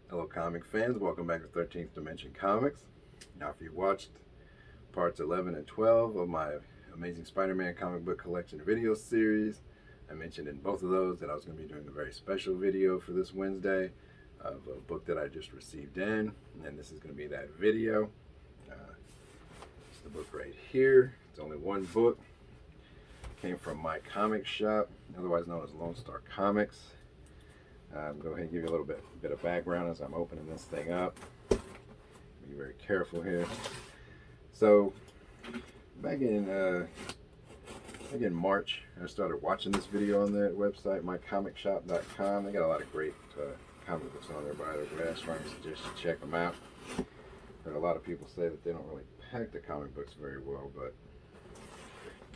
Hello, comic fans. Welcome back to 13th Dimension Comics. Now, if you watched parts 11 and 12 of my Amazing Spider Man comic book collection video series, I mentioned in both of those that I was going to be doing a very special video for this Wednesday of a book that I just received in, and this is going to be that video. It's the book right here. It's only one book. It came from my comic shop, otherwise known as Lone Star Comics. Go ahead and give you a little bit of background as I'm opening this thing up. Be very careful here. So, back in March, I started watching this video on their website, mycomicshop.com. They got a lot of great comic books on there by the way. I strongly suggest you check them out. Heard a lot of people say that they don't really pack the comic books very well, but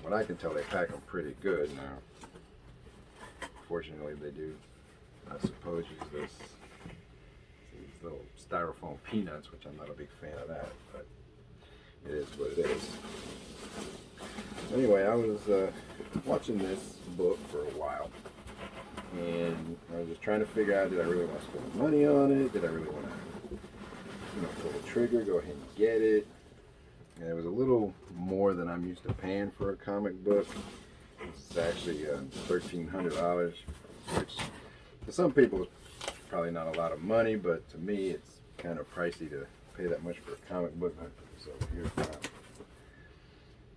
what I can tell, they pack them pretty good. Now, fortunately, they do, I suppose, use these little styrofoam peanuts, which I'm not a big fan of that, but it is what it is. Anyway, I was watching this book for a while, and I was just trying to figure out, did I really want to spend money on it? Did I really want to, pull the trigger, go ahead and get it? And it was a little more than I'm used to paying for a comic book. It's actually $1,300, which to some people is probably not a lot of money, but to me it's kind of pricey to pay that much for a comic book. So here's my,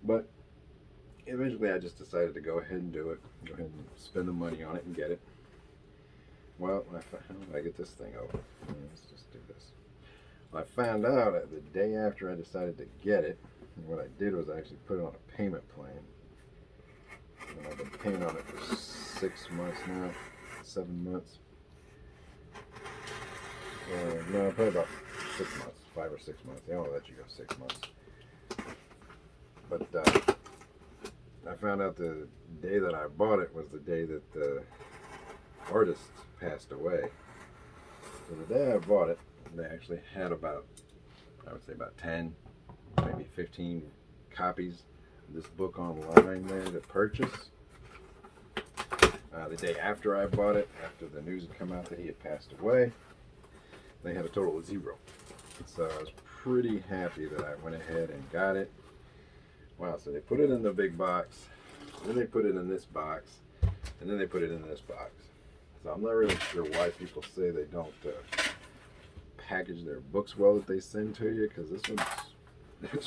but eventually I just decided to go ahead and do it. Go ahead and spend the money on it and get it. Well, how did I get this thing open? Let's just do this. Well, I found out that the day after I decided to get it, what I did was I actually put it on a payment plan. And I've been paying on it for 6 months now, 7 months. No, probably about 6 months, 5 or 6 months. They won't let you go 6 months. But I found out the day that I bought it was the day that the artist passed away. So the day I bought it, they actually had about, I would say about 10, maybe 15 copies of this book online there to purchase. The day after I bought it, after the news had come out that he had passed away, they had a total of 0. So I was pretty happy that I went ahead and got it. Wow, so they put it in the big box, then they put it in this box, and then they put it in this box. So I'm not really sure why people say they don't package their books well that they send to you, because this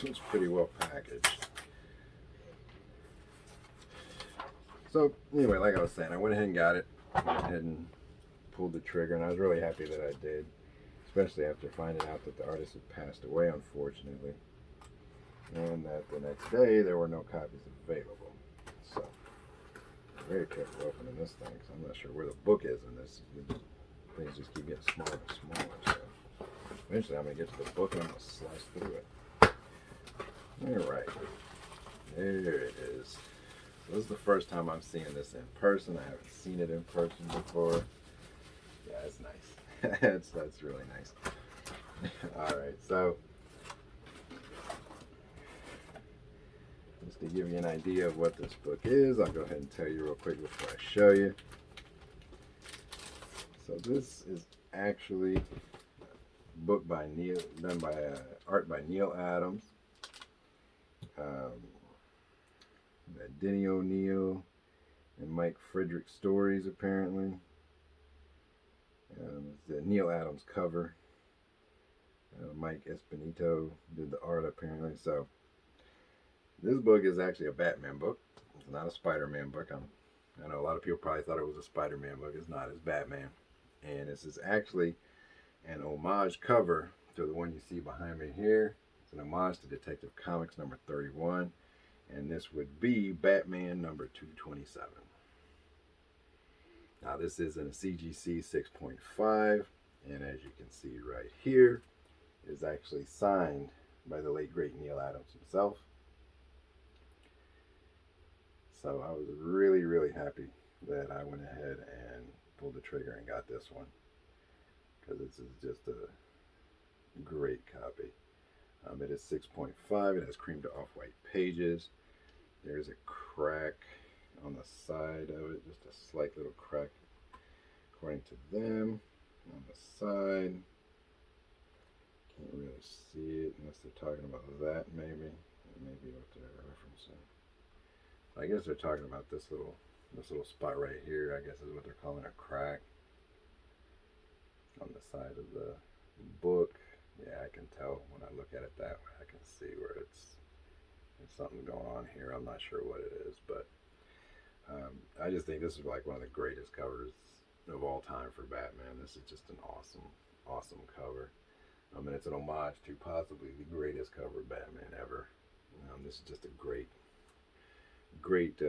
one's pretty well packaged. So anyway, like I was saying, I went ahead and got it, went ahead and pulled the trigger, and I was really happy that I did, especially after finding out that the artist had passed away, unfortunately, and that the next day there were no copies available. So I'm very careful opening this thing, because I'm not sure where the book is in this. Things just keep getting smaller and smaller. So eventually I'm going to get to the book and I'm going to slice through it. Alright, there it is. So this is the first time I'm seeing this in person. I haven't seen it in person before. Yeah, it's nice. that's really nice. Alright, so just to give you an idea of what this book is, I'll go ahead and tell you real quick before I show you. So this is actually a book by art by Neal Adams, Denny O'Neil, and Mike Frederick stories apparently. It's the Neal Adams cover. Mike Espinito did the art apparently. So this book is actually a Batman book. It's not a Spider-Man book. I know a lot of people probably thought it was a Spider-Man book. It's not. It's Batman. And this is actually an homage cover to the one you see behind me here. It's an homage to Detective Comics number 31. And this would be Batman number 227. Now this is in a CGC 6.5. And as you can see right here, it is actually signed by the late great Neal Adams himself. So I was really, really happy that I went ahead and pulled the trigger and got this one, because this is just a great copy. It is 6.5. It has cream to off-white pages. There's a crack on the side of it, just a slight little crack according to them on the side. Can't really see it unless they're talking about that, maybe. That may be what they're referencing. I guess they're talking about this little spot right here. I guess is what they're calling a crack on the side of the book. Yeah, I can tell when I look at it that way. I can see where there's something going on here. I'm not sure what it is, but I just think this is like one of the greatest covers of all time for Batman. This is just an awesome, awesome cover. And it's an homage to possibly the greatest cover of Batman ever. This is just a great, great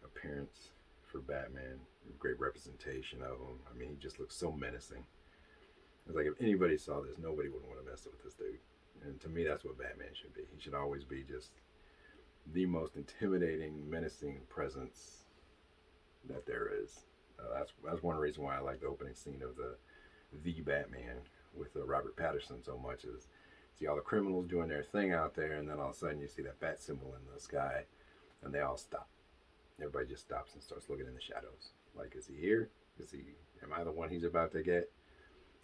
appearance for Batman. Great representation of him. I mean, he just looks so menacing. It's like if anybody saw this, nobody would want to mess with this dude. And to me, that's what Batman should be. He should always be just the most intimidating, menacing presence that there is. That's one reason why I like the opening scene of the Batman with Robert Pattinson so much. Is see all the criminals doing their thing out there, and then all of a sudden you see that bat symbol in the sky, and they all stop. Everybody just stops and starts looking in the shadows. Like, is he here? Is he? Am I the one he's about to get?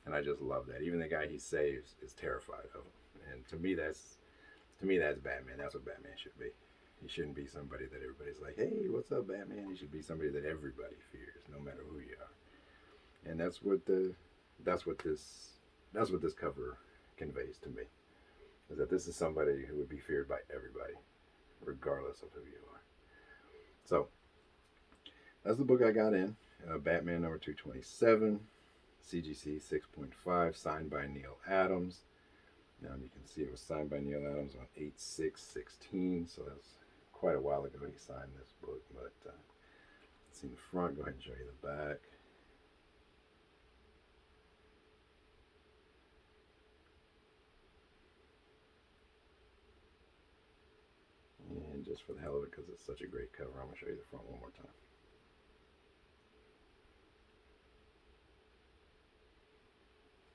And I just love that. Even the guy he saves is terrified of him. And to me, that's Batman. That's what Batman should be. He shouldn't be somebody that everybody's like, "Hey, what's up, Batman?" He should be somebody that everybody fears, no matter who you are. And that's what this cover conveys to me. Is that this is somebody who would be feared by everybody, regardless of who you are. So that's the book I got in. Batman number 227. CGC 6.5, signed by Neal Adams. You can see it was signed by Neal Adams on 8/6/16, so that's quite a while ago he signed this book. But see the front, go ahead and show you the back. And just for the hell of it, because it's such a great cover, I'm going to show you the front one more time.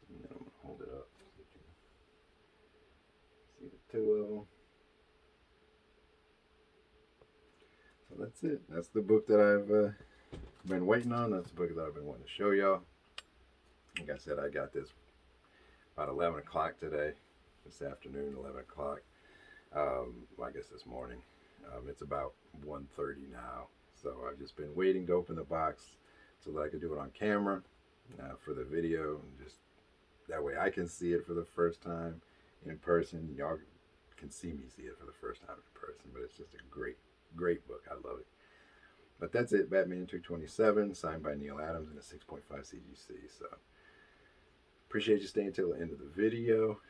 And then I'm going to hold it up so you can see the two of them. So that's it. That's the book that I've been waiting on. That's the book that I've been wanting to show y'all. Like I said, I got this about 11 o'clock today, this afternoon, 11 o'clock. I guess this morning. It's about 1:30 now. So I've just been waiting to open the box so that I could do it on camera for the video. And just that way I can see it for the first time in person. Y'all can see me see it for the first time in person. But it's just a great, great book. I love it. But that's it. Batman 227, signed by Neal Adams in a 6.5 CGC. So appreciate you staying till the end of the video.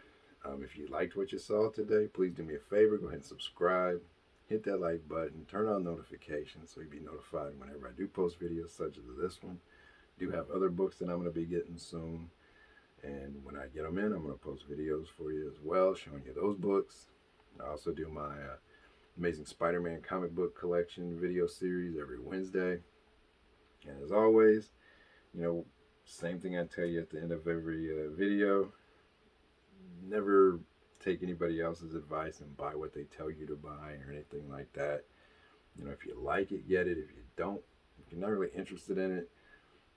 If you liked what you saw today, please do me a favor. Go ahead and subscribe. Hit that like button. Turn on notifications so you'll be notified whenever I do post videos such as this one. I do have other books that I'm going to be getting soon. And when I get them in, I'm going to post videos for you as well, showing you those books. I also do my Amazing Spider-Man comic book collection video series every Wednesday. And as always, same thing I tell you at the end of every video. Never take anybody else's advice and buy what they tell you to buy or anything like that. If you like it, get it. If you don't, if you're not really interested in it,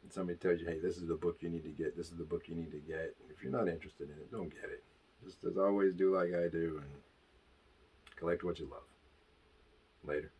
and somebody tells you, hey, this is the book you need to get, this is the book you need to get. If you're not interested in it, don't get it. Just as always, do like I do and collect what you love. Later.